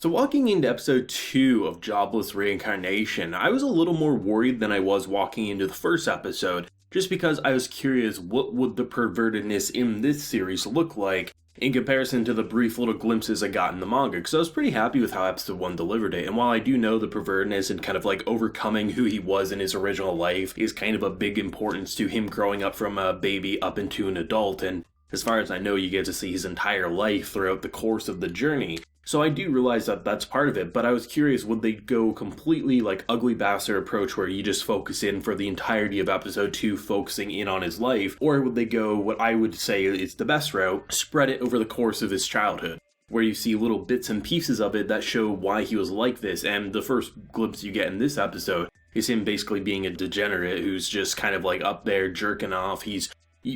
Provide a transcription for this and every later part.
So walking into episode 2 of Jobless Reincarnation, I was a little more worried than I was walking into the first episode, just because I was curious what would the pervertedness in this series look like in comparison to the brief little glimpses I got in the manga, because I was pretty happy with how episode 1 delivered it, and while I do know the pervertedness and kind of like overcoming who he was in his original life is kind of a big importance to him growing up from a baby up into an adult, and as far as I know you get to see his entire life throughout the course of the journey. So I do realize that that's part of it, but I was curious, would they go completely like ugly bastard approach where you just focus in for the entirety of episode 2 focusing in on his life, or would they go what I would say is the best route, spread it over the course of his childhood, where you see little bits and pieces of it that show why he was like this, and the first glimpse you get in this episode is him basically being a degenerate who's just kind of like up there jerking off. He's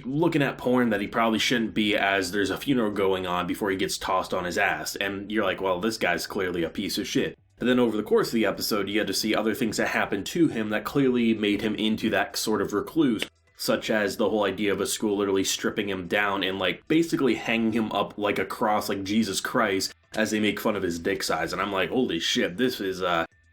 looking at porn that he probably shouldn't be as there's a funeral going on before he gets tossed on his ass. And you're like, well, this guy's clearly a piece of shit. And then over the course of the episode, you get to see other things that happened to him that clearly made him into that sort of recluse, such as the whole idea of a school literally stripping him down and like basically hanging him up like a cross, like Jesus Christ, as they make fun of his dick size. And I'm like, holy shit, this is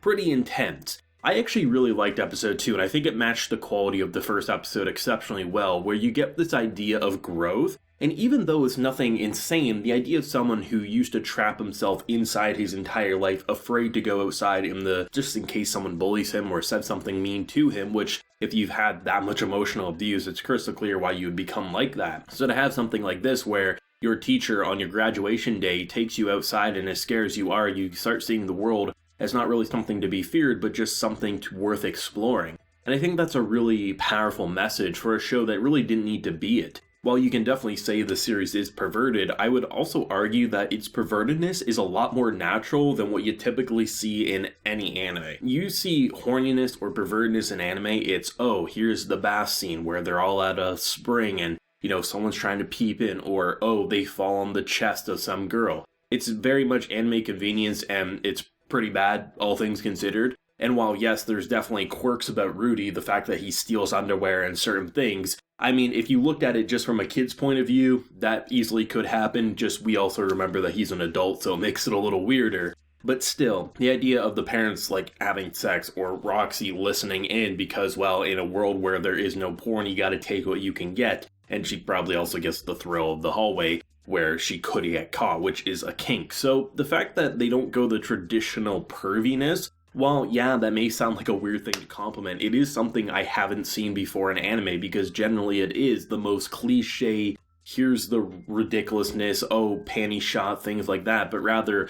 pretty intense. I actually really liked episode 2, and I think it matched the quality of the first episode exceptionally well, where you get this idea of growth, and even though it's nothing insane, the idea of someone who used to trap himself inside his entire life, afraid to go outside just in case someone bullies him or said something mean to him, which if you've had that much emotional abuse, it's crystal clear why you would become like that. So to have something like this where your teacher on your graduation day takes you outside, and as scared as you are, you start seeing the world as not really something to be feared, but just something worth exploring. And I think that's a really powerful message for a show that really didn't need to be it. While you can definitely say the series is perverted, I would also argue that its pervertedness is a lot more natural than what you typically see in any anime. You see horniness or pervertedness in anime, it's, oh, here's the bath scene where they're all at a spring and, someone's trying to peep in, or, oh, they fall on the chest of some girl. It's very much anime convenience, and it's pretty bad, all things considered. And while yes, there's definitely quirks about Rudy, the fact that he steals underwear and certain things, I mean, if you looked at it just from a kid's point of view, that easily could happen, just we also remember that he's an adult, so it makes it a little weirder. But still, the idea of the parents, like, having sex, or Roxy listening in because, well, in a world where there is no porn, you gotta take what you can get, and she probably also gets the thrill of the hallway, where she could get caught, which is a kink. So the fact that they don't go the traditional perviness, while yeah, that may sound like a weird thing to compliment, it is something I haven't seen before in anime, because generally it is the most cliche, here's the ridiculousness, oh, panty shot, things like that, but rather,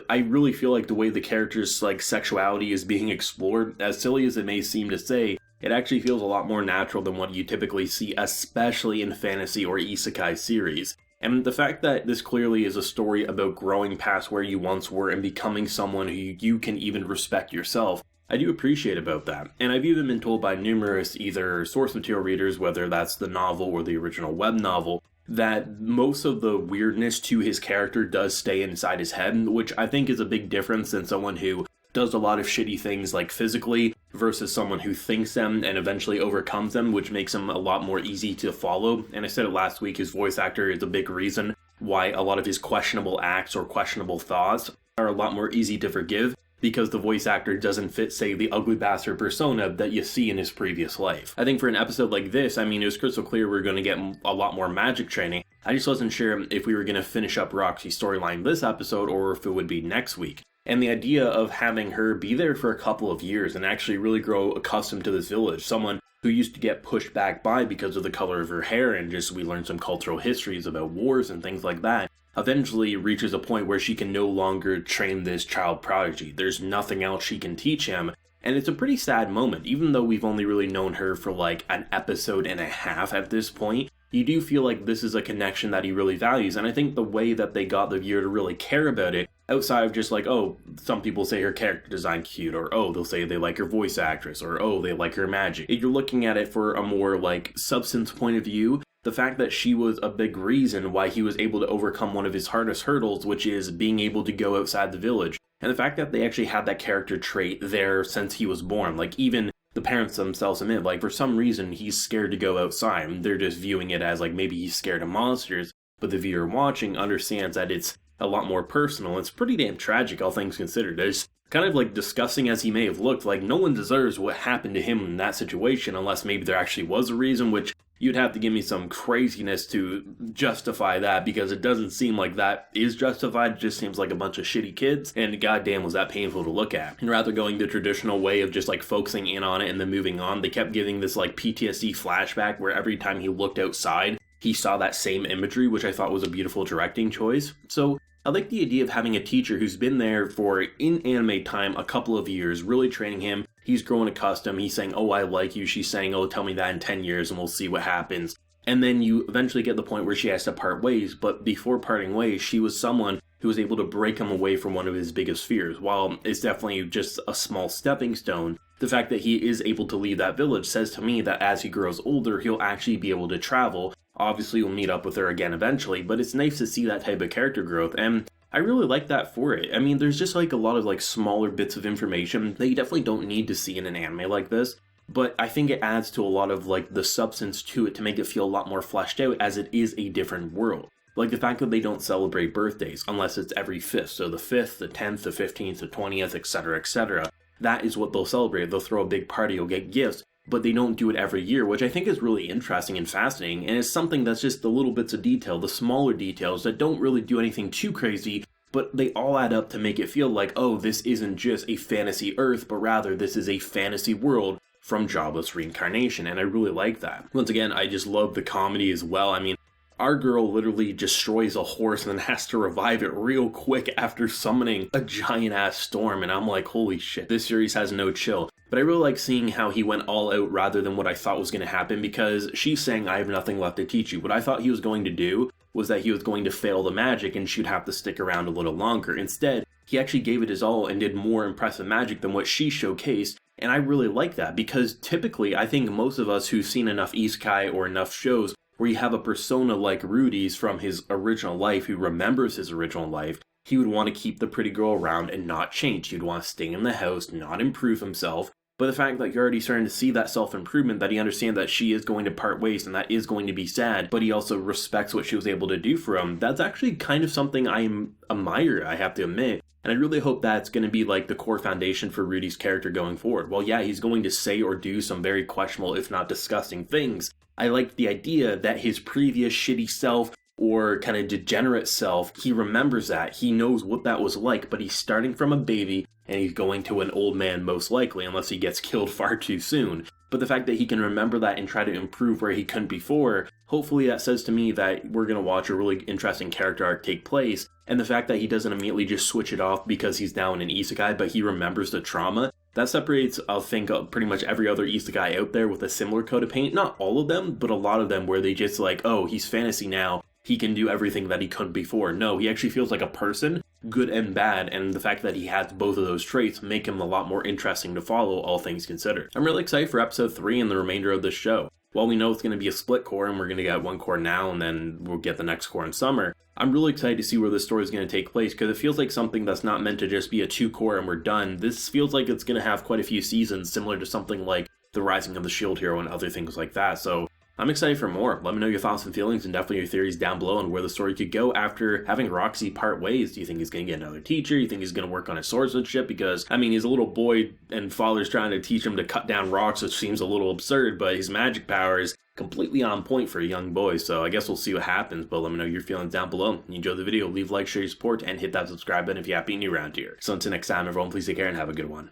I really feel like the way the character's like sexuality is being explored, as silly as it may seem to say, it actually feels a lot more natural than what you typically see, especially in fantasy or isekai series. And the fact that this clearly is a story about growing past where you once were and becoming someone who you can even respect yourself, I do appreciate about that. And I've even been told by numerous either source material readers, whether that's the novel or the original web novel, that most of the weirdness to his character does stay inside his head, which I think is a big difference than someone who does a lot of shitty things like physically versus someone who thinks them and eventually overcomes them, which makes him a lot more easy to follow. And I said it last week, his voice actor is a big reason why a lot of his questionable acts or questionable thoughts are a lot more easy to forgive, because the voice actor doesn't fit, say, the ugly bastard persona that you see in his previous life. I think for an episode like this, I mean, it was crystal clear we were going to get a lot more magic training. I just wasn't sure if we were going to finish up Roxy's storyline this episode or if it would be next week. And the idea of having her be there for a couple of years and actually really grow accustomed to this village, someone who used to get pushed back by because of the color of her hair, and just we learned some cultural histories about wars and things like that, eventually reaches a point where she can no longer train this child prodigy. There's nothing else she can teach him, and it's a pretty sad moment. Even though we've only really known her for like an episode and a half at this point, you do feel like this is a connection that he really values, and I think the way that they got the viewer to really care about it, outside of just like, oh, some people say her character design cute, or oh, they'll say they like her voice actress, or oh, they like her magic. If you're looking at it for a more like substance point of view, the fact that she was a big reason why he was able to overcome one of his hardest hurdles, which is being able to go outside the village, and the fact that they actually had that character trait there since he was born, like even the parents themselves admit, like for some reason he's scared to go outside, they're just viewing it as like maybe he's scared of monsters, but the viewer watching understands that it's a lot more personal. It's pretty damn tragic, all things considered. As kind of like disgusting as he may have looked, like no one deserves what happened to him in that situation unless maybe there actually was a reason, which you'd have to give me some craziness to justify that, because it doesn't seem like that is justified. It just seems like a bunch of shitty kids, and goddamn was that painful to look at. And rather going the traditional way of just like focusing in on it and then moving on, they kept giving this like PTSD flashback where every time he looked outside, he saw that same imagery, which I thought was a beautiful directing choice. So I like the idea of having a teacher who's been there for, in anime time, a couple of years, really training him. He's growing accustomed. He's saying, oh, I like you. She's saying, oh, tell me that in 10 years and we'll see what happens. And then you eventually get the point where she has to part ways. But before parting ways, she was someone who was able to break him away from one of his biggest fears. While it's definitely just a small stepping stone, the fact that he is able to leave that village says to me that as he grows older, he'll actually be able to travel. Obviously, we'll meet up with her again eventually, but it's nice to see that type of character growth. And I really like that for it. I mean, there's just like a lot of like smaller bits of information that you definitely don't need to see in an anime like this, but I think it adds to a lot of like the substance to it to make it feel a lot more fleshed out, as it is a different world. Like the fact that they don't celebrate birthdays unless it's every 5th, so the 5th, the 10th, the 15th, the 20th, etc., etc. That is what they'll celebrate. They'll throw a big party, you'll get gifts, but they don't do it every year, which I think is really interesting and fascinating, and it's something that's just the little bits of detail, the smaller details that don't really do anything too crazy, but they all add up to make it feel like, oh, this isn't just a fantasy Earth, but rather this is a fantasy world from Jobless Reincarnation, and I really like that. Once again, I just love the comedy as well. I mean, our girl literally destroys a horse and then has to revive it real quick after summoning a giant-ass storm, and I'm like, holy shit, this series has no chill. But I really like seeing how he went all out rather than what I thought was going to happen, because she's saying, I have nothing left to teach you. What I thought he was going to do was that he was going to fail the magic and she'd have to stick around a little longer. Instead, he actually gave it his all and did more impressive magic than what she showcased, and I really like that, because typically I think most of us who've seen enough Isekai or enough shows where you have a persona like Rudy's from his original life who remembers his original life, he would want to keep the pretty girl around and not change. He'd want to stay in the house, not improve himself. But the fact that you're already starting to see that self-improvement, that he understands that she is going to part ways and that is going to be sad, but he also respects what she was able to do for him, that's actually kind of something I admire, I have to admit. And I really hope that's going to be like the core foundation for Rudy's character going forward. Well, yeah, he's going to say or do some very questionable, if not disgusting things. I like the idea that his previous shitty self or kind of degenerate self, he remembers that, he knows what that was like, but he's starting from a baby and he's going to an old man most likely, unless he gets killed far too soon. But the fact that he can remember that and try to improve where he couldn't before, hopefully that says to me that we're going to watch a really interesting character arc take place, and the fact that he doesn't immediately just switch it off because he's now in an isekai, but he remembers the trauma, that separates, I think, pretty much every other isekai out there with a similar coat of paint. Not all of them, but a lot of them where they just like, oh, he's fantasy now, he can do everything that he couldn't before. No, he actually feels like a person, good and bad, and the fact that he has both of those traits make him a lot more interesting to follow, all things considered. I'm really excited for episode 3 and the remainder of this show. While we know it's going to be a split core and we're going to get one core now and then we'll get the next core in summer, I'm really excited to see where this story is going to take place, because it feels like something that's not meant to just be a 2-core and we're done. This feels like it's going to have quite a few seasons, similar to something like The Rising of the Shield Hero and other things like that, so I'm excited for more. Let me know your thoughts and feelings, and definitely your theories down below on where the story could go after having Roxy part ways. Do you think he's going to get another teacher? Do you think he's going to work on his swordsmanship? Because, I mean, he's a little boy and father's trying to teach him to cut down rocks, which seems a little absurd, but his magic power is completely on point for a young boy, so I guess we'll see what happens, but let me know your feelings down below. If you enjoyed the video, leave a like, share your support, and hit that subscribe button if you're happy and new around here. So until next time, everyone, please take care and have a good one.